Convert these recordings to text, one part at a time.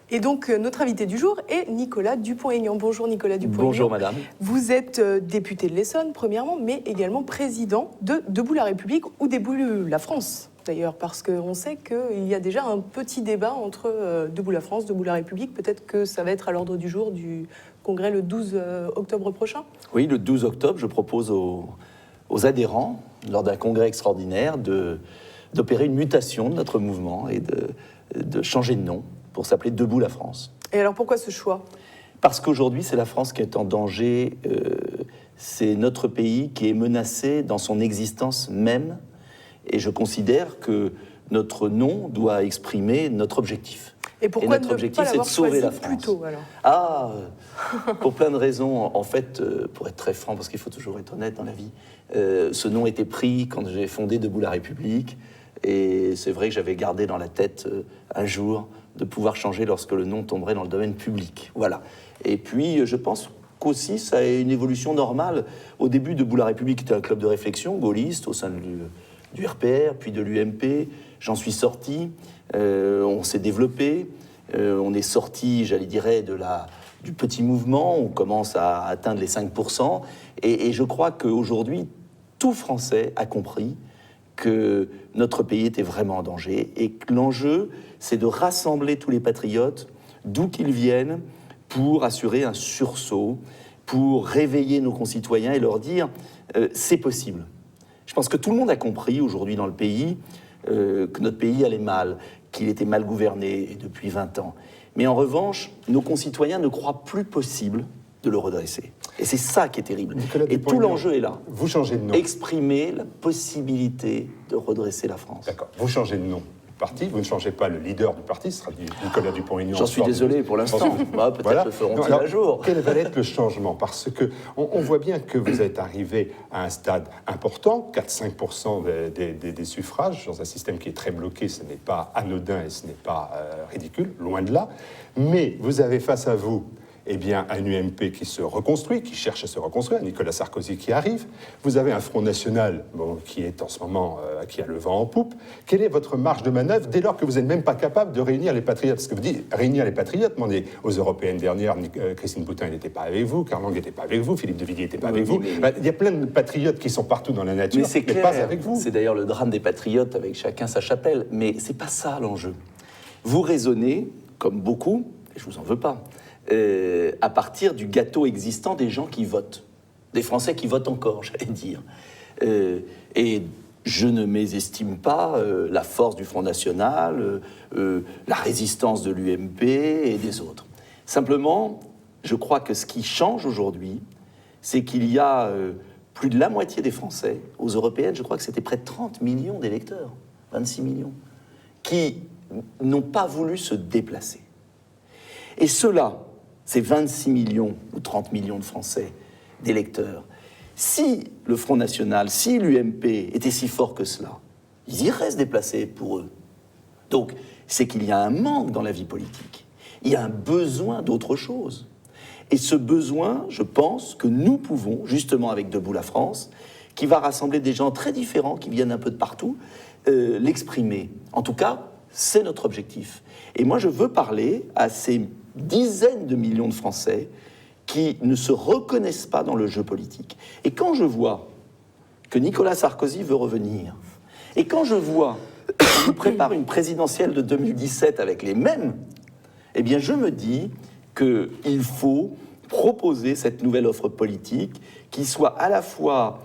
Et donc, notre invité du jour est Nicolas Dupont-Aignan. Bonjour Nicolas Dupont-Aignan. Bonjour madame. Vous êtes député de l'Essonne, premièrement, mais également président de Debout la République ou Debout la France, d'ailleurs, parce qu'on sait qu'il y a déjà un petit débat entre Debout la France, Debout la République. Peut-être que ça va être à l'ordre du jour du congrès le 12 octobre prochain. Oui, le 12 octobre, je propose aux adhérents, lors d'un congrès extraordinaire, d'opérer une mutation de notre mouvement et de changer de nom pour s'appeler Debout la France. Et alors pourquoi ce choix ? Parce qu'aujourd'hui, c'est la France qui est en danger. C'est notre pays qui est menacé dans son existence même. Et je considère que notre nom doit exprimer notre objectif. Et pourquoi notre ne objectif, pas c'est de l'avoir sauver choisi la France. plus tôt, alors ? Ah, pour plein de raisons. En fait, pour être très franc, parce qu'il faut toujours être honnête dans la vie, ce nom était pris quand j'ai fondé Debout la République. Et c'est vrai que j'avais gardé dans la tête un jour de pouvoir changer lorsque le nom tomberait dans le domaine public. Voilà. Et puis, je pense qu'aussi, ça est une évolution normale. Au début, Debout la République était un club de réflexion gaulliste au sein du RPR, puis de l'UMP. J'en suis sorti. On s'est développé. On est sorti, j'allais dire, du petit mouvement. On commence à atteindre les 5%. Et je crois qu'aujourd'hui, tout Français a compris que notre pays était vraiment en danger et que l'enjeu, c'est de rassembler tous les patriotes, d'où qu'ils viennent, pour assurer un sursaut, pour réveiller nos concitoyens et leur dire c'est possible. Je pense que tout le monde a compris aujourd'hui dans le pays que notre pays allait mal, qu'il était mal gouverné depuis 20 ans. Mais en revanche, nos concitoyens ne croient plus possible de le redresser. Et c'est ça qui est terrible. Et tout l'enjeu est là. Vous changez de nom. Exprimer la possibilité de redresser la France. D'accord. Vous changez de nom du parti. Vous ne changez pas le leader du parti. Ce sera Nicolas Dupont-Aignan. J'en suis désolé pour l'instant. Peut-être voilà. le feront-ils un jour. Quel va être le changement? Parce que on voit bien que vous êtes arrivé à un stade important, 4-5% des suffrages, dans un système qui est très bloqué. Ce n'est pas anodin et ce n'est pas ridicule, loin de là. Mais vous avez face à vous un UMP qui se reconstruit, qui cherche à se reconstruire, Nicolas Sarkozy qui arrive. Vous avez un Front National qui est en ce moment, qui a le vent en poupe. Quelle est votre marge de manœuvre dès lors que vous n'êtes même pas capable de réunir les patriotes? Parce que vous dites réunir les patriotes, demandez aux Européennes dernières, Christine Boutin n'était pas avec vous, Karl Lang n'était pas avec vous, Philippe de Villiers n'était pas avec vous. Il y a plein de patriotes qui sont partout dans la nature, mais mais pas avec vous. C'est d'ailleurs le drame des patriotes, avec chacun sa chapelle. Mais c'est pas ça l'enjeu. Vous raisonnez, comme beaucoup, et je vous en veux pas, à partir du gâteau existant des gens qui votent, des Français qui votent encore, j'allais dire. Et je ne mésestime pas la force du Front National, la résistance de l'UMP et des autres. Simplement, je crois que ce qui change aujourd'hui, c'est qu'il y a plus de la moitié des Français, aux européennes, je crois que c'était près de 30 millions d'électeurs, 26 millions, qui n'ont pas voulu se déplacer. Et ceux-là, ces 26 millions ou 30 millions de Français, d'électeurs, si le Front National, si l'UMP était si fort que cela, ils iraient se déplacer pour eux. Donc, c'est qu'il y a un manque dans la vie politique. Il y a un besoin d'autre chose. Et ce besoin, je pense que nous pouvons, justement avec Debout la France, qui va rassembler des gens très différents, qui viennent un peu de partout, l'exprimer. En tout cas, c'est notre objectif. Et moi, je veux parler à ces dizaines de millions de Français qui ne se reconnaissent pas dans le jeu politique. Et quand je vois que Nicolas Sarkozy veut revenir, et quand je vois qu'on nous prépare une présidentielle de 2017 avec les mêmes, eh bien je me dis qu'il faut proposer cette nouvelle offre politique qui soit à la fois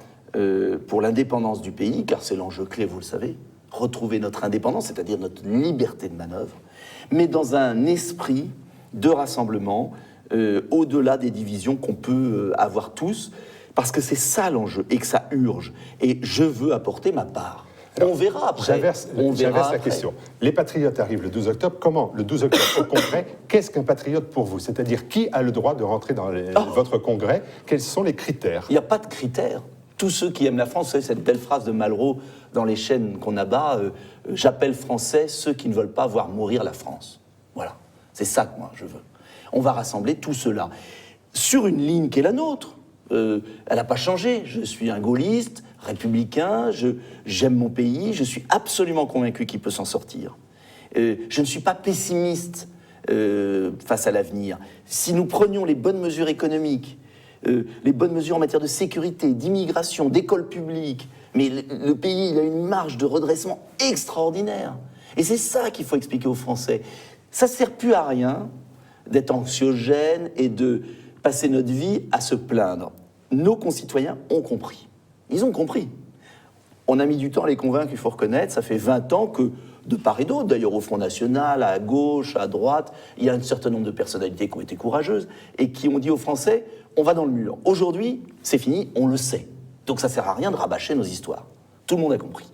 pour l'indépendance du pays, car c'est l'enjeu clé, vous le savez, retrouver notre indépendance, c'est-à-dire notre liberté de manœuvre, mais dans un esprit de rassemblement, au-delà des divisions qu'on peut avoir tous, parce que c'est ça l'enjeu, et que ça urge. Et je veux apporter ma part. Alors, on verra après. J'inverse la question. Les patriotes arrivent le 12 octobre. Comment, le 12 octobre au congrès, qu'est-ce qu'un patriote pour vous? C'est-à-dire, qui a le droit de rentrer dans votre congrès? Quels sont les critères? Il n'y a pas de critères. Tous ceux qui aiment la France, vous savez, cette belle phrase de Malraux dans les chaînes qu'on abat, j'appelle français ceux qui ne veulent pas voir mourir la France. Voilà. C'est ça que moi, je veux. On va rassembler tout cela sur une ligne qui est la nôtre. Elle n'a pas changé. Je suis un gaulliste, républicain, j'aime mon pays, je suis absolument convaincu qu'il peut s'en sortir. Je ne suis pas pessimiste face à l'avenir, si nous prenions les bonnes mesures économiques, les bonnes mesures en matière de sécurité, d'immigration, d'école publique, mais le pays il a une marge de redressement extraordinaire. Et c'est ça qu'il faut expliquer aux Français. Ça ne sert plus à rien d'être anxiogène et de passer notre vie à se plaindre. Nos concitoyens ont compris. Ils ont compris. On a mis du temps à les convaincre, il faut reconnaître. Ça fait 20 ans que, de part et d'autre, d'ailleurs au Front National, à gauche, à droite, il y a un certain nombre de personnalités qui ont été courageuses et qui ont dit aux Français, on va dans le mur. Aujourd'hui, c'est fini, on le sait. Donc ça ne sert à rien de rabâcher nos histoires. Tout le monde a compris.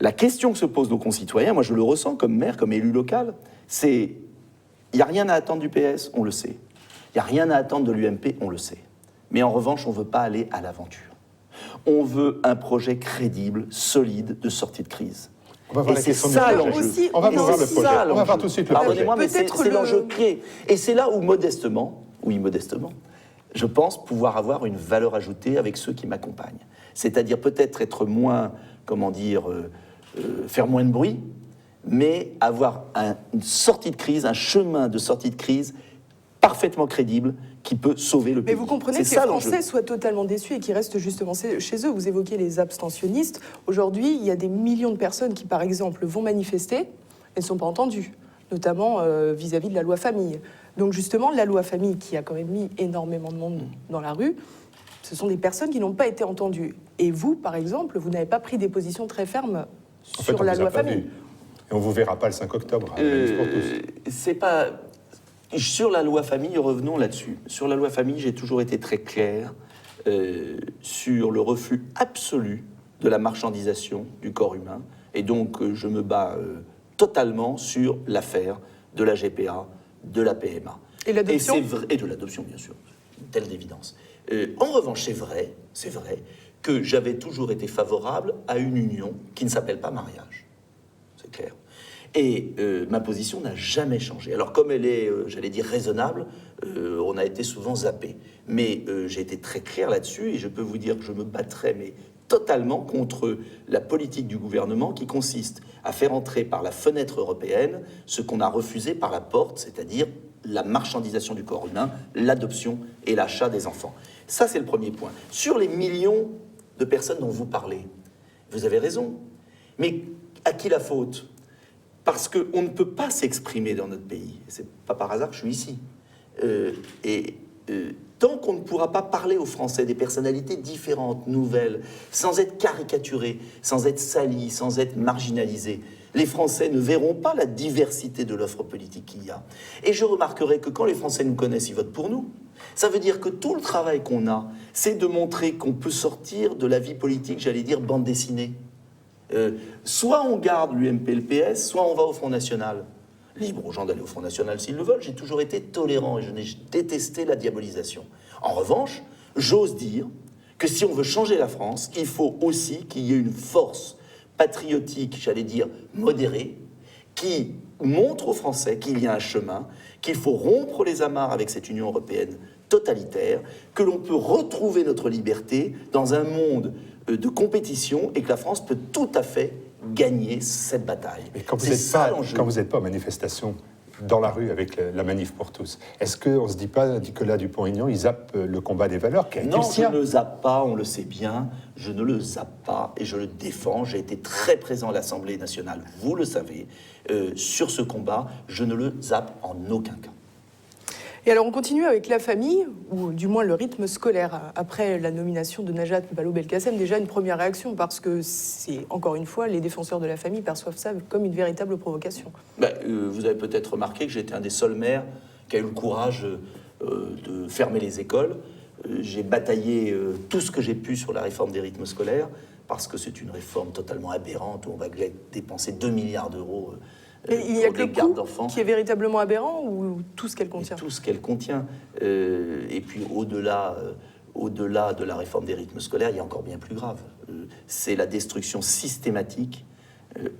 La question que se posent nos concitoyens, moi je le ressens comme maire, comme élu local, c'est, il n'y a rien à attendre du PS, on le sait. Il n'y a rien à attendre de l'UMP, on le sait. Mais en revanche, on ne veut pas aller à l'aventure. On veut un projet crédible, solide, de sortie de crise. On va voir et la c'est question ça du l'enjeu. projet. On va voir le projet. On va voir tout de suite le projet. Pardonnez-moi, mais c'est Peut-être l'enjeu clé. Et c'est là où modestement, je pense pouvoir avoir une valeur ajoutée avec ceux qui m'accompagnent. C'est-à-dire peut-être être moins, faire moins de bruit, mais avoir une sortie de crise, un chemin de sortie de crise parfaitement crédible qui peut sauver le pays. Mais vous comprenez que les Français soient totalement déçus et qu'ils restent justement chez eux. Vous évoquez les abstentionnistes. Aujourd'hui, il y a des millions de personnes qui, par exemple, vont manifester et ne sont pas entendues, notamment vis-à-vis de la loi famille. Donc justement, la loi famille qui a quand même mis énormément de monde dans la rue, ce sont des personnes qui n'ont pas été entendues. Et vous, par exemple, vous n'avez pas pris des positions très fermes sur la loi famille. Et on ne vous verra pas le 5 octobre. Pour tous. C'est pas... Sur la loi famille, revenons là-dessus. Sur la loi famille, j'ai toujours été très clair sur le refus absolu de la marchandisation du corps humain. Et donc, je me bats totalement sur l'affaire de la GPA, de la PMA. Et l'adoption ? Et de l'adoption, bien sûr, telle d'évidence. En revanche, c'est vrai que j'avais toujours été favorable à une union qui ne s'appelle pas mariage. C'est clair. Et ma position n'a jamais changé. Alors comme elle est, j'allais dire, raisonnable, on a été souvent zappé. Mais j'ai été très clair là-dessus et je peux vous dire que je me battrai mais totalement contre la politique du gouvernement qui consiste à faire entrer par la fenêtre européenne ce qu'on a refusé par la porte, c'est-à-dire la marchandisation du corps humain, l'adoption et l'achat des enfants. Ça, c'est le premier point. Sur les millions de personnes dont vous parlez, vous avez raison. Mais à qui la faute ? Parce qu'on ne peut pas s'exprimer dans notre pays. C'est pas par hasard que je suis ici. Tant qu'on ne pourra pas parler aux Français des personnalités différentes, nouvelles, sans être caricaturés, sans être salis, sans être marginalisés, les Français ne verront pas la diversité de l'offre politique qu'il y a. Et je remarquerai que quand les Français nous connaissent, ils votent pour nous. Ça veut dire que tout le travail qu'on a, c'est de montrer qu'on peut sortir de la vie politique, j'allais dire, bande dessinée. Soit on garde l'UMP et le PS, soit on va au Front National. Libre aux gens d'aller au Front National s'ils le veulent. J'ai toujours été tolérant et je n'ai détesté la diabolisation. En revanche, j'ose dire que si on veut changer la France, il faut aussi qu'il y ait une force patriotique, j'allais dire modérée, qui montre aux Français qu'il y a un chemin, qu'il faut rompre les amarres avec cette Union européenne totalitaire, que l'on peut retrouver notre liberté dans un monde de compétition et que la France peut tout à fait gagner cette bataille. Mais quand vous n'êtes pas en manifestation dans la rue avec la manif pour tous, est-ce qu'on ne se dit pas, Nicolas Dupont-Aignan, il zappe le combat des valeurs qui a été le sien ? Non, je ne le zappe pas, on le sait bien, je ne le zappe pas et je le défends. J'ai été très présent à l'Assemblée nationale, vous le savez, sur ce combat, je ne le zappe en aucun cas. Et alors, on continue avec la famille, ou du moins le rythme scolaire. Après la nomination de Najat Vallaud-Belkacem, déjà une première réaction, parce que c'est, encore une fois, les défenseurs de la famille perçoivent ça comme une véritable provocation. Vous avez peut-être remarqué que j'étais un des seuls maires qui a eu le courage de fermer les écoles. J'ai bataillé tout ce que j'ai pu sur la réforme des rythmes scolaires, parce que c'est une réforme totalement aberrante, où on va dépenser 2 milliards d'euros. Et il n'y a que le coût qui est véritablement aberrant ou tout ce qu'elle contient ? Tout ce qu'elle contient. Et puis au-delà de la réforme des rythmes scolaires, il y a encore bien plus grave. C'est la destruction systématique,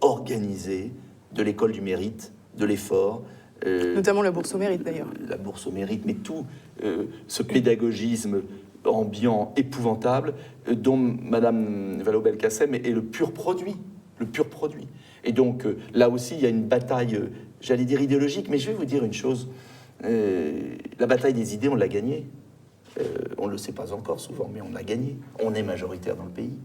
organisée de l'école du mérite, de l'effort. Notamment la bourse au mérite d'ailleurs. La bourse au mérite, mais tout ce pédagogisme ambiant épouvantable dont Madame Vallaud-Belkacem est le pur produit. Le pur produit. Et donc, là aussi, il y a une bataille j'allais dire idéologique, mais je vais vous dire une chose. La bataille des idées, on l'a gagnée. On ne le sait pas encore souvent, mais on l'a gagnée. On est majoritaire dans le pays.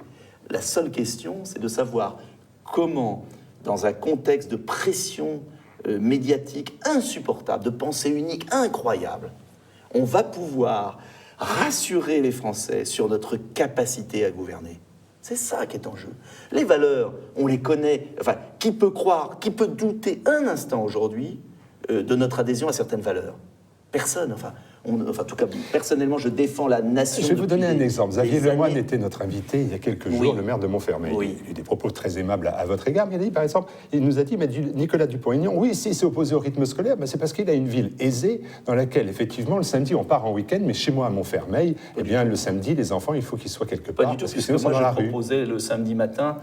La seule question, c'est de savoir comment, dans un contexte de pression médiatique insupportable, de pensée unique incroyable, on va pouvoir rassurer les Français sur notre capacité à gouverner. C'est ça qui est en jeu. Les valeurs, on les connaît. Enfin, qui peut croire, qui peut douter un instant aujourd'hui de notre adhésion à certaines valeurs? Personne. Enfin, en tout cas, personnellement, je défends la nation. Je vais vous donner un des- exemple. des Xavier Lemoyne années. était notre invité il y a quelques jours, Oui. le maire de Montfermeil. Oui. Il a eu des propos très aimables à votre égard. Mais il a dit, par exemple, il nous a dit, mais Nicolas Dupont-Aignan, oui, s'il s'est opposé au rythme scolaire, ben, c'est parce qu'il a une ville aisée dans laquelle, effectivement, le samedi, on part en week-end, mais chez moi, à Montfermeil, eh bien, le samedi, les enfants, il faut qu'ils soient quelque Pas part, du tout, parce que puisque sinon, c'est moi, dans la je rue. proposais le samedi matin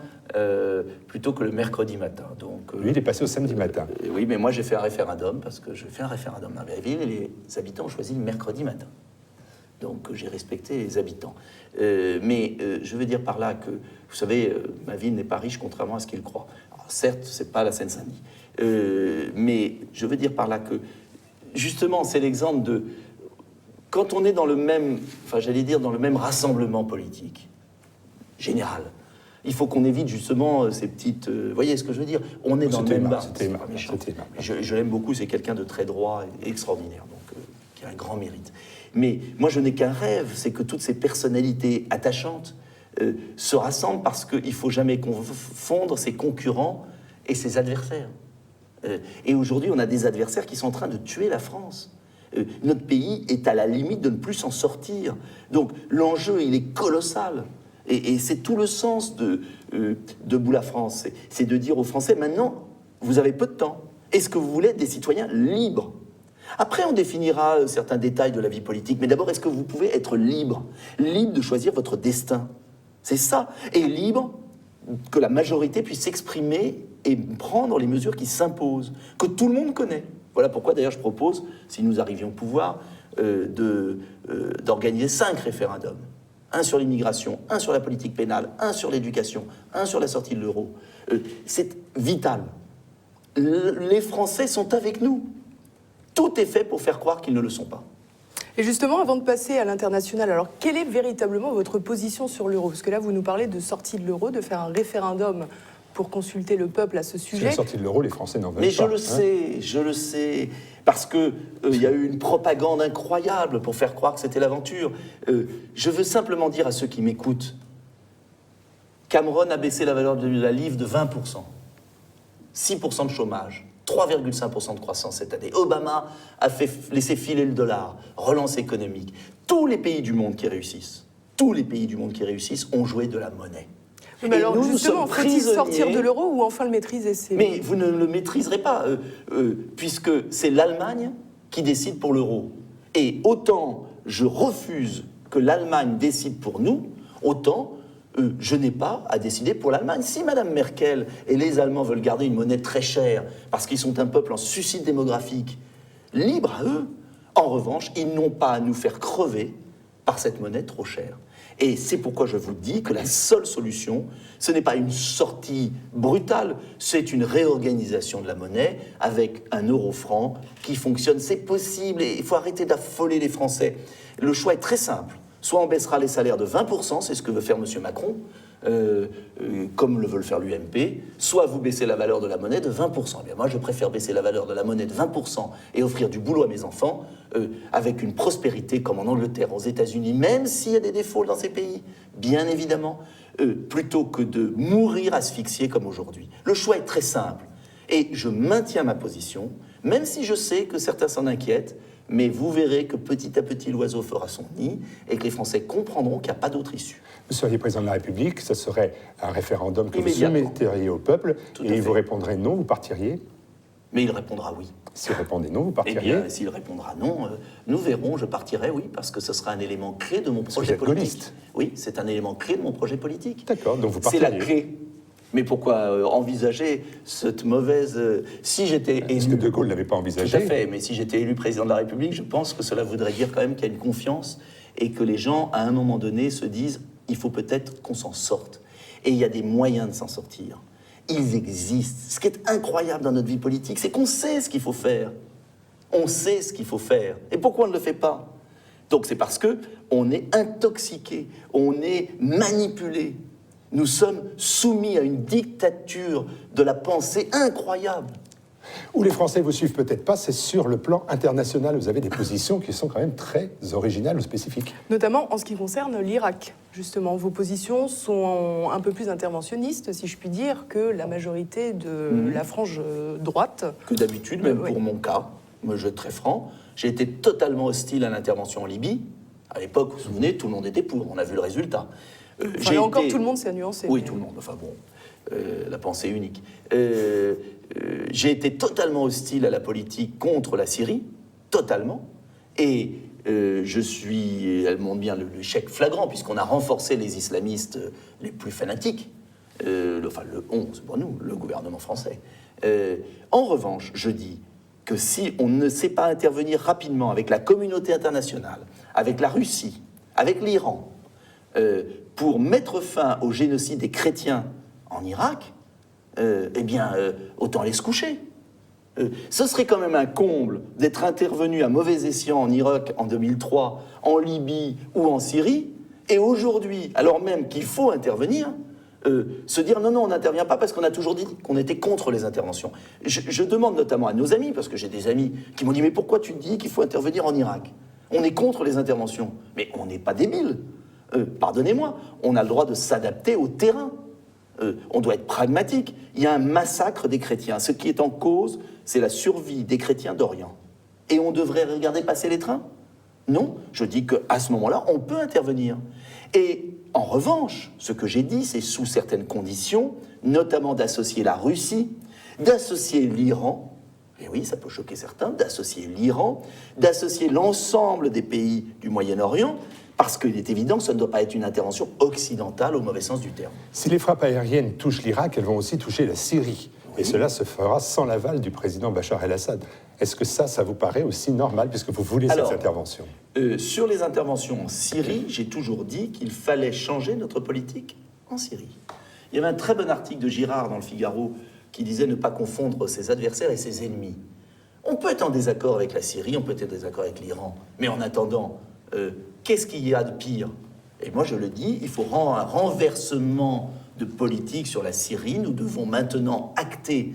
plutôt que le mercredi matin. Donc, Lui, il est passé au samedi matin. oui, mais moi, j'ai fait un référendum, parce que je fais un référendum dans la ville, et les habitants ont choisi le mercredi matin. Donc, j'ai respecté les habitants. Mais je veux dire par là que, vous savez, ma ville n'est pas riche, contrairement à ce qu'ils croient. Alors, certes, c'est pas la Seine-Saint-Denis. Mais je veux dire par là que, justement, c'est l'exemple de... Quand on est dans le même, enfin, j'allais dire, dans le même rassemblement politique, général, il faut qu'on évite justement ces petites... vous voyez ce que je veux dire? On est dans le C'était même aimable, bar. c'était C'est aimable, pas méchant. c'était aimable. Je l'aime beaucoup, c'est quelqu'un de très droit et extraordinaire, donc qui a un grand mérite. Mais moi, je n'ai qu'un rêve, c'est que toutes ces personnalités attachantes se rassemblent parce qu'il ne faut jamais confondre ses concurrents et ses adversaires. Et aujourd'hui, on a des adversaires qui sont en train de tuer la France. Notre pays est à la limite de ne plus s'en sortir. Donc l'enjeu, il est colossal. Et c'est tout le sens de Debout la France. C'est de dire aux Français, maintenant, vous avez peu de temps. Est-ce que vous voulez être des citoyens libres? Après, on définira certains détails de la vie politique. Mais d'abord, est-ce que vous pouvez être libre? Libre de choisir votre destin. C'est ça. Et libre que la majorité puisse s'exprimer et prendre les mesures qui s'imposent, que tout le monde connaît. Voilà pourquoi, d'ailleurs, je propose, si nous arrivions au pouvoir, d'organiser 5 référendums. Un sur l'immigration, un sur la politique pénale, un sur l'éducation, un sur la sortie de l'euro. C'est vital. Les Français sont avec nous. Tout est fait pour faire croire qu'ils ne le sont pas. Et justement, avant de passer à l'international, alors quelle est véritablement votre position sur l'euro? Parce que là, vous nous parlez de sortie de l'euro, de faire un référendum pour consulter le peuple à ce C'est sujet. la sortie de l'euro, les Français n'en veulent Mais pas. je le sais, parce que il y a eu une propagande incroyable pour faire croire que c'était l'aventure. Je veux simplement dire à ceux qui m'écoutent, Cameron a baissé la valeur de la livre de 20%, 6% de chômage, 3,5% de croissance cette année. Obama a laissé filer le dollar, relance économique. Tous les pays du monde qui réussissent, ont joué de la monnaie. Mais Et alors, nous justement, sommes faut-il sortir prisonniers. de l'euro ou enfin le maîtriser? Mais vous ne le maîtriserez pas, puisque c'est l'Allemagne qui décide pour l'euro. Et autant je refuse que l'Allemagne décide pour nous, autant je n'ai pas à décider pour l'Allemagne. Si Mme Merkel et les Allemands veulent garder une monnaie très chère, parce qu'ils sont un peuple en suicide démographique, libre à eux, en revanche, ils n'ont pas à nous faire crever par cette monnaie trop chère. Et c'est pourquoi je vous dis que la seule solution, ce n'est pas une sortie brutale, c'est une réorganisation de la monnaie avec un euro-franc qui fonctionne. C'est possible et il faut arrêter d'affoler les Français. Le choix est très simple. Soit on baissera les salaires de 20%, c'est ce que veut faire M. Macron, comme le veut le faire l'UMP, soit vous baissez la valeur de la monnaie de 20%. Eh bien, moi, je préfère baisser la valeur de la monnaie de 20% et offrir du boulot à mes enfants avec une prospérité comme en Angleterre, aux États-Unis, même s'il y a des défauts dans ces pays, bien évidemment, plutôt que de mourir asphyxié comme aujourd'hui. Le choix est très simple et je maintiens ma position, même si je sais que certains s'en inquiètent, mais vous verrez que petit à petit l'oiseau fera son nid et que les Français comprendront qu'il n'y a pas d'autre issue. Vous seriez président de la République, ce serait un référendum que vous Immédiatement. soumetteriez au peuple, Tout à et il fait. vous répondrait non, vous partiriez. Mais il répondra oui. S'il répondait non, vous Eh partiriez. bien, s'il répondra non, nous verrons, je partirai, oui, parce que ce sera un élément clé de mon que projet vous êtes politique. gaulliste. Oui, c'est un élément clé de mon projet politique. D'accord, donc vous C'est partiriez. la clé. Mais pourquoi envisager cette mauvaise... si j'étais élu... Est-ce que De Gaulle n'avait pas envisagé? Tout à fait, mais si j'étais élu président de la République, je pense que cela voudrait dire quand même qu'il y a une confiance et que les gens, à un moment donné, se disent il faut peut-être qu'on s'en sorte. Et il y a des moyens de s'en sortir. Ils existent. Ce qui est incroyable dans notre vie politique, c'est qu'on sait ce qu'il faut faire. On sait ce qu'il faut faire. Et pourquoi on ne le fait pas? Donc c'est parce qu'on est intoxiqué, on est manipulé. Nous sommes soumis à une dictature de la pensée incroyable. Où les Français vous suivent peut-être pas, c'est sur le plan international. Vous avez des positions qui sont quand même très originales ou spécifiques. Notamment en ce qui concerne l'Irak, justement. Vos positions sont un peu plus interventionnistes, si je puis dire, que la majorité de la frange droite. Que d'habitude, même Oui. pour mon cas, moi je vais être très franc, j'ai été totalement hostile à l'intervention en Libye. À l'époque, vous vous souvenez, tout le monde était pour, on a vu le résultat. Enfin, et encore, tout le monde s'est nuancé. Oui, mais- tout le monde, enfin bon, la pensée unique. J'ai été totalement hostile à la politique contre la Syrie, totalement, et elle montre bien l'échec flagrant, puisqu'on a renforcé les islamistes les plus fanatiques, le gouvernement français. En revanche, je dis que si on ne sait pas intervenir rapidement avec la communauté internationale, avec la Russie, avec l'Iran, pour mettre fin au génocide des chrétiens en Irak, autant aller se coucher. Ce serait quand même un comble d'être intervenu à mauvais escient en Irak en 2003, en Libye ou en Syrie, et aujourd'hui, alors même qu'il faut intervenir, se dire non, on n'intervient pas parce qu'on a toujours dit qu'on était contre les interventions. Je demande notamment à nos amis, parce que j'ai des amis qui m'ont dit mais pourquoi tu dis qu'il faut intervenir en Irak? On est contre les interventions, mais on n'est pas débiles. Pardonnez-moi, on a le droit de s'adapter au terrain. On doit être pragmatique. Il y a un massacre des chrétiens. Ce qui est en cause, c'est la survie des chrétiens d'Orient. Et on devrait regarder passer les trains? Non, je dis qu'à ce moment-là, on peut intervenir. Et en revanche, ce que j'ai dit, c'est sous certaines conditions, notamment d'associer la Russie, d'associer l'Iran, et oui, ça peut choquer certains, d'associer l'Iran, d'associer l'ensemble des pays du Moyen-Orient, parce qu'il est évident que ça ne doit pas être une intervention occidentale au mauvais sens du terme. Si les frappes aériennes touchent l'Irak, elles vont aussi toucher la Syrie. Oui. Et cela se fera sans l'aval du président Bachar el-Assad. Est-ce que ça vous paraît aussi normal, puisque vous voulez cette intervention? Sur les interventions en Syrie, j'ai toujours dit qu'il fallait changer notre politique en Syrie. Il y avait un très bon article de Girard dans le Figaro qui disait ne pas confondre ses adversaires et ses ennemis. On peut être en désaccord avec la Syrie, on peut être en désaccord avec l'Iran, mais en attendant, qu'est-ce qu'il y a de pire? Et moi je le dis, il faut un renversement de politique sur la Syrie. Nous devons maintenant acter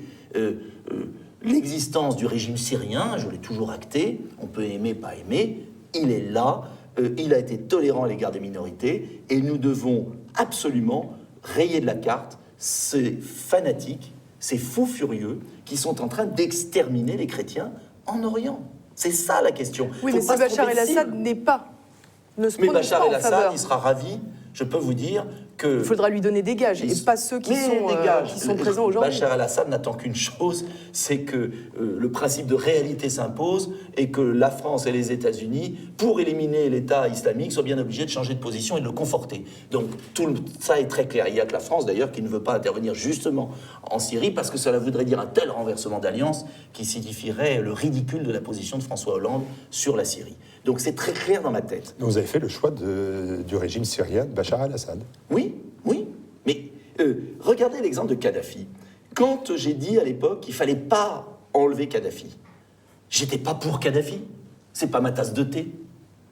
l'existence du régime syrien. Je l'ai toujours acté, on peut aimer, pas aimer, il est là, il a été tolérant à l'égard des minorités, et nous devons absolument rayer de la carte ces fanatiques, ces fous furieux qui sont en train d'exterminer les chrétiens en Orient. C'est ça la question. Oui, Faut mais pas si se Bachar tromper de el-Assad cible. n'est pas... Ne se Mais prononce Bachar pas en el-Assad, faveur. il sera ravi, je peux vous dire que... Il faudra lui donner des gages, et pas ceux qui sont présents aujourd'hui. Bachar el-Assad n'attend qu'une chose, c'est que le principe de réalité s'impose et que la France et les États-Unis, pour éliminer l'État islamique, soient bien obligés de changer de position et de le conforter. Donc ça est très clair. Il n'y a que la France, d'ailleurs, qui ne veut pas intervenir justement en Syrie, parce que cela voudrait dire un tel renversement d'alliance qui signifierait le ridicule de la position de François Hollande sur la Syrie. Donc c'est très clair dans ma tête. Vous avez fait le choix du régime syrien de Bachar el-Assad. Oui, mais regardez l'exemple de Kadhafi. Quand j'ai dit à l'époque qu'il ne fallait pas enlever Kadhafi, j'étais pas pour Kadhafi. C'est pas ma tasse de thé.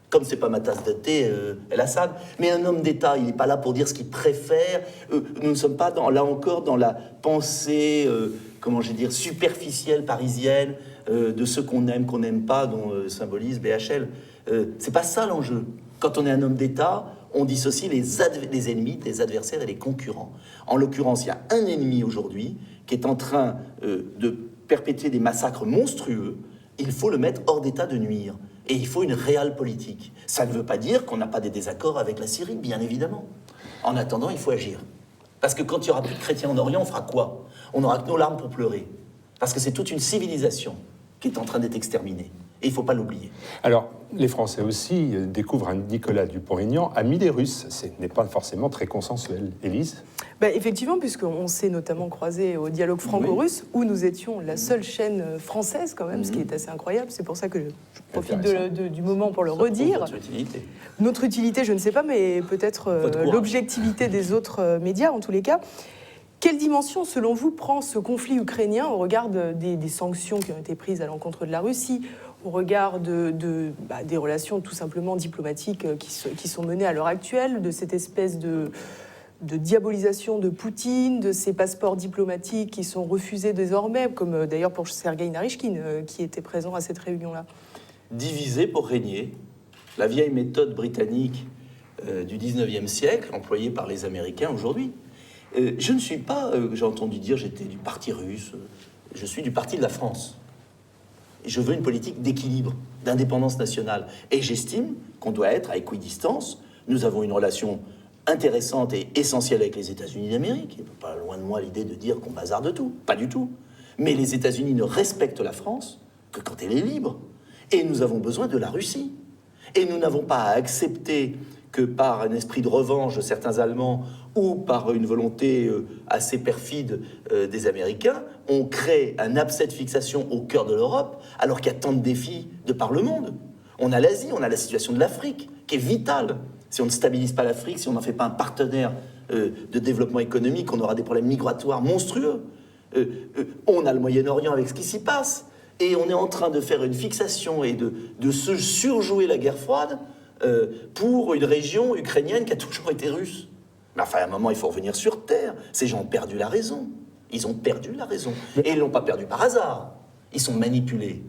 Comme c'est pas ma tasse de thé, el-Assad. Mais un homme d'État, il n'est pas là pour dire ce qu'il préfère. Nous ne sommes pas, là encore, dans la pensée, superficielle parisienne, de ceux qu'on aime, qu'on n'aime pas, dont symbolise BHL. C'est pas ça l'enjeu. Quand on est un homme d'État, on dissocie les ennemis des adversaires et les concurrents. En l'occurrence, il y a un ennemi aujourd'hui qui est en train de perpétrer des massacres monstrueux. Il faut le mettre hors d'état de nuire. Et il faut une réelle politique. Ça ne veut pas dire qu'on n'a pas des désaccords avec la Syrie, bien évidemment. En attendant, il faut agir. Parce que quand il n'y aura plus de chrétiens en Orient, on fera quoi? On n'aura que nos larmes pour pleurer. Parce que c'est toute une civilisation qui est en train d'être exterminée. Et il ne faut pas l'oublier. Alors, les Français aussi découvrent un Nicolas Dupont-Aignan ami des Russes. Ce n'est pas forcément très consensuel. Élise? Effectivement, puisqu'on s'est notamment croisé au dialogue franco-russe, où nous étions la seule chaîne française quand même, ce qui est assez incroyable. C'est pour ça que je profite du moment pour le redire. Notre utilité. Notre utilité, je ne sais pas, mais peut-être l'objectivité des autres médias, en tous les cas. Quelle dimension, selon vous, prend ce conflit ukrainien au regard des sanctions qui ont été prises à l'encontre de la Russie, au regard des relations tout simplement diplomatiques qui sont menées à l'heure actuelle, de cette espèce de diabolisation de Poutine, de ces passeports diplomatiques qui sont refusés désormais, comme d'ailleurs pour Sergueï Narychkine, qui était présent à cette réunion-là. Diviser pour régner, la vieille méthode britannique du 19e siècle, employée par les Américains aujourd'hui. Je ne suis pas, j'ai entendu dire, j'étais du parti russe, je suis du parti de la France. Et je veux une politique d'équilibre, d'indépendance nationale. Et j'estime qu'on doit être à équidistance. Nous avons une relation intéressante et essentielle avec les États-Unis d'Amérique. Il n'y a pas loin de moi l'idée de dire qu'on bazarde tout, pas du tout. Mais les États-Unis ne respectent la France que quand elle est libre. Et nous avons besoin de la Russie. Et nous n'avons pas à accepter que par un esprit de revanche de certains Allemands ou par une volonté assez perfide des Américains, on crée un abcès de fixation au cœur de l'Europe, alors qu'il y a tant de défis de par le monde. On a l'Asie, on a la situation de l'Afrique, qui est vitale. Si on ne stabilise pas l'Afrique, si on n'en fait pas un partenaire de développement économique, on aura des problèmes migratoires monstrueux. On a le Moyen-Orient avec ce qui s'y passe. Et on est en train de faire une fixation et de se surjouer la guerre froide pour une région ukrainienne qui a toujours été russe. Mais enfin, à un moment, il faut revenir sur Terre. Ces gens ont perdu la raison. Ils ont perdu la raison. Et ils ne l'ont pas perdu par hasard. Ils sont manipulés.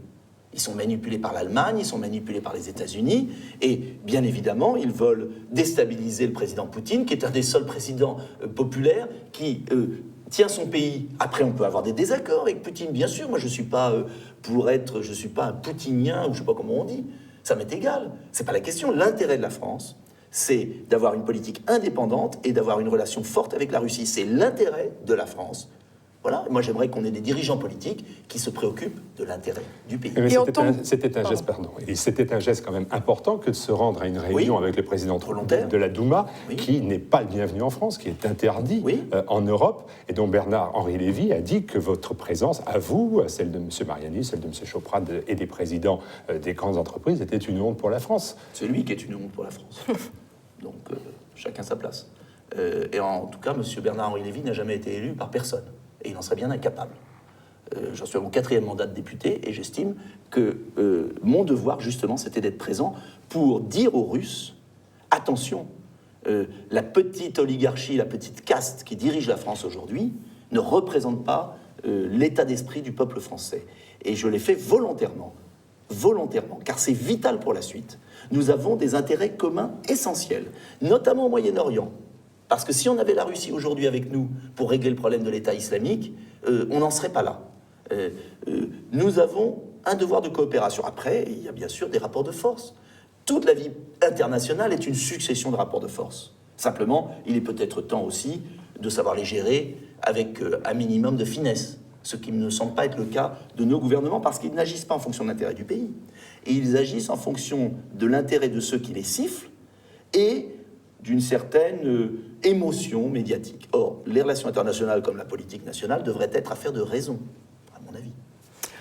Ils sont manipulés par l'Allemagne, ils sont manipulés par les États-Unis. Et bien évidemment, ils veulent déstabiliser le président Poutine, qui est un des seuls présidents populaires qui tient son pays. Après, on peut avoir des désaccords avec Poutine, bien sûr. Moi, je ne suis pas je suis pas un poutinien, ou je ne sais pas comment on dit. Ça m'est égal. Ce n'est pas la question. L'intérêt de la France, c'est d'avoir une politique indépendante et d'avoir une relation forte avec la Russie. C'est l'intérêt de la France. Voilà. Moi, j'aimerais qu'on ait des dirigeants politiques qui se préoccupent de l'intérêt du pays. C'était un geste quand même important que de se rendre à une réunion avec le président de la Douma, qui n'est pas le bienvenu en France, qui est interdit en Europe, et dont Bernard-Henri Lévy a dit que votre présence, à vous, celle de M. Mariani, celle de M. Chopra et des présidents des grandes entreprises, était une honte pour la France. C'est lui qui est une honte pour la France. Donc, chacun sa place. Et en tout cas, M. Bernard-Henri Lévy n'a jamais été élu par personne. Et il en serait bien incapable. J'en suis à mon 4e mandat de député et j'estime que mon devoir, justement, c'était d'être présent pour dire aux Russes, attention, la petite oligarchie, la petite caste qui dirige la France aujourd'hui ne représente pas l'état d'esprit du peuple français. Et je l'ai fait volontairement, car c'est vital pour la suite. Nous avons des intérêts communs essentiels, notamment au Moyen-Orient. Parce que si on avait la Russie aujourd'hui avec nous pour régler le problème de l'État islamique, on n'en serait pas là. Nous avons un devoir de coopération. Après, il y a bien sûr des rapports de force. Toute la vie internationale est une succession de rapports de force. Simplement, il est peut-être temps aussi de savoir les gérer avec un minimum de finesse, ce qui ne semble pas être le cas de nos gouvernements, parce qu'ils n'agissent pas en fonction de l'intérêt du pays. Et ils agissent en fonction de l'intérêt de ceux qui les sifflent et d'une certaine émotion médiatique. Or, les relations internationales comme la politique nationale devraient être affaire de raison, à mon avis.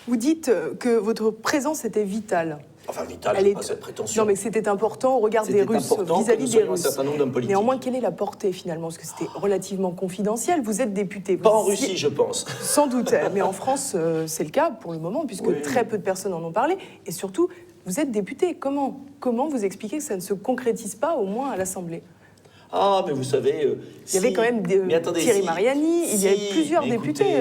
Vous dites que votre présence était vitale. Enfin, vitale, je n'ai pas cette prétention. Non, mais c'était important au regard des Russes, vis-à-vis des Russes. Un certain nombre d'hommes politiques. Néanmoins, quelle est la portée, finalement? Parce que c'était relativement confidentiel. Vous êtes député. Pas en Russie, je pense. Sans doute. Mais en France, c'est le cas pour le moment, puisque très peu de personnes en ont parlé. Et surtout, vous êtes député. Comment vous expliquez que ça ne se concrétise pas, au moins à l'Assemblée? Ah, mais vous savez... il y avait quand même Thierry Mariani, il y avait plusieurs députés.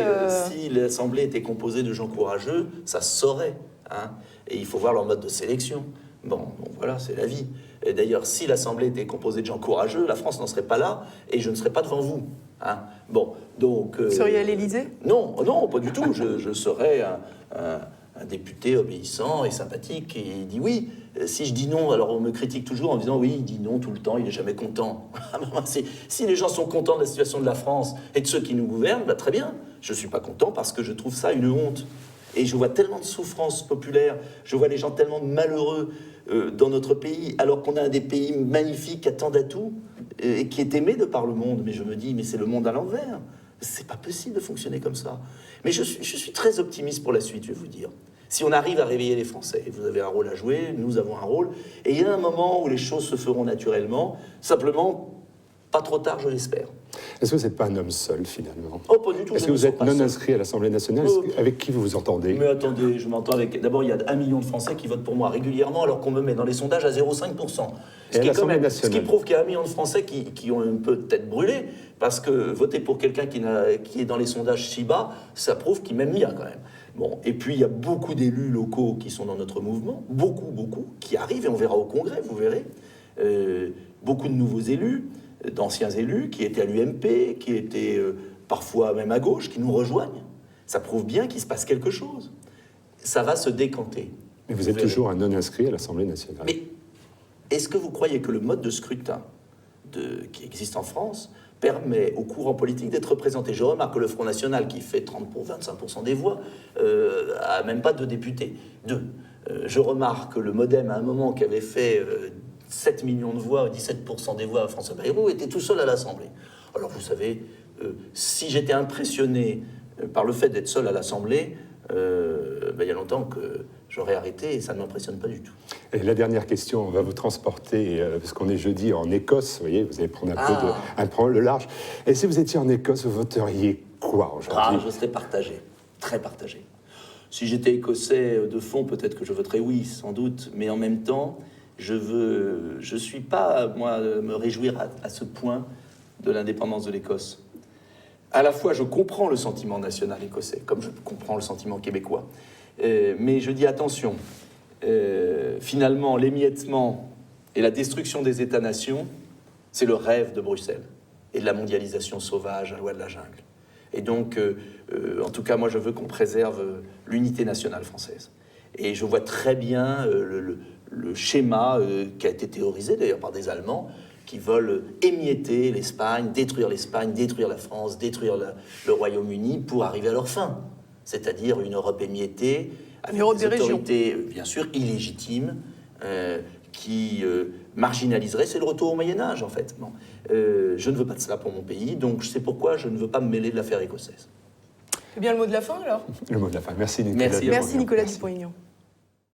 Si l'Assemblée était composée de gens courageux, ça se saurait. Hein, et il faut voir leur mode de sélection. Bon, voilà, c'est la vie. Et d'ailleurs, si l'Assemblée était composée de gens courageux, la France n'en serait pas là et je ne serais pas devant vous. Hein. Bon, donc... Vous seriez à l'Élysée? Non, pas du tout. Je serais un député obéissant et sympathique qui dit oui. Si je dis non, alors on me critique toujours en disant oui, il dit non tout le temps, il n'est jamais content. Si les gens sont contents de la situation de la France et de ceux qui nous gouvernent, bah, très bien. Je ne suis pas content parce que je trouve ça une honte. Et je vois tellement de souffrances populaires, je vois les gens tellement malheureux dans notre pays, alors qu'on a un des pays magnifiques qui a tant d'atouts et qui est aimé de par le monde. Mais je me dis, mais c'est le monde à l'envers. C'est pas possible de fonctionner comme ça. Mais je suis très optimiste pour la suite, je vais vous dire. Si on arrive à réveiller les Français, vous avez un rôle à jouer, nous avons un rôle, et il y a un moment où les choses se feront naturellement, simplement pas trop tard, je l'espère. Est-ce que vous n'êtes pas un homme seul, finalement? Oh, pas du tout. Est-ce je que ne vous sens êtes pas non seul. inscrit à l'Assemblée nationale? Avec qui vous vous entendez? Mais attendez, je m'entends avec... D'abord, il y a 1 million de Français qui votent pour moi régulièrement, alors qu'on me met dans les sondages à 0,5%. Et à l'Assemblée Ce qui nationale? prouve qu'il y a 1 million de Français qui ont un peu tête brûlée, parce que voter pour quelqu'un qui est dans les sondages si bas, ça prouve qu'il m'aime bien quand même. Bon, et puis il y a beaucoup d'élus locaux qui sont dans notre mouvement, beaucoup, qui arrivent, et on verra au Congrès, vous verrez. Beaucoup de nouveaux élus, d'anciens élus, qui étaient à l'UMP, qui étaient parfois même à gauche, qui nous rejoignent. Ça prouve bien qu'il se passe quelque chose. Ça va se décanter. Mais vous êtes verrez. toujours un non inscrit à l'Assemblée nationale. Mais est-ce que vous croyez que le mode de scrutin qui existe en France permet au courant politique d'être représenté? Je remarque que le Front National, qui fait 25% des voix, a même pas 2 députés. 2. Je remarque que le MoDem, à un moment, qui avait fait 7 millions de voix, 17% des voix à François Bayrou, était tout seul à l'Assemblée. Alors vous savez, si j'étais impressionné par le fait d'être seul à l'Assemblée, il y a longtemps que j'aurais arrêté et ça ne m'impressionne pas du tout. Et la dernière question, on va vous transporter, parce qu'on est jeudi en Écosse, vous voyez, vous allez prendre un peu le large. Et si vous étiez en Écosse, vous voteriez quoi aujourd'hui? Je serais partagé, très partagé. Si j'étais écossais de fond, peut-être que je voterais oui, sans doute, mais en même temps, je suis pas, moi, me réjouir à ce point de l'indépendance de l'Écosse. À la fois, je comprends le sentiment national écossais, comme je comprends le sentiment québécois. Mais je dis attention, finalement, l'émiettement et la destruction des États-nations, c'est le rêve de Bruxelles et de la mondialisation sauvage, la loi de la jungle. Et donc, en tout cas, moi, je veux qu'on préserve l'unité nationale française. Et je vois très bien le schéma qui a été théorisé, d'ailleurs, par des Allemands, qui veulent émietter l'Espagne, détruire la France, détruire le Royaume-Uni pour arriver à leur fin. C'est-à-dire une Europe émiettée, avec des autorités, bien sûr, illégitimes, qui marginaliserait, c'est le retour au Moyen-Âge, en fait. Bon. Je ne veux pas de cela pour mon pays, donc c'est pourquoi je ne veux pas me mêler de l'affaire écossaise. Eh bien, le mot de la fin, alors? Le mot de la fin. Merci, Nicolas. Merci. Merci, Nicolas Dupont-Aignan.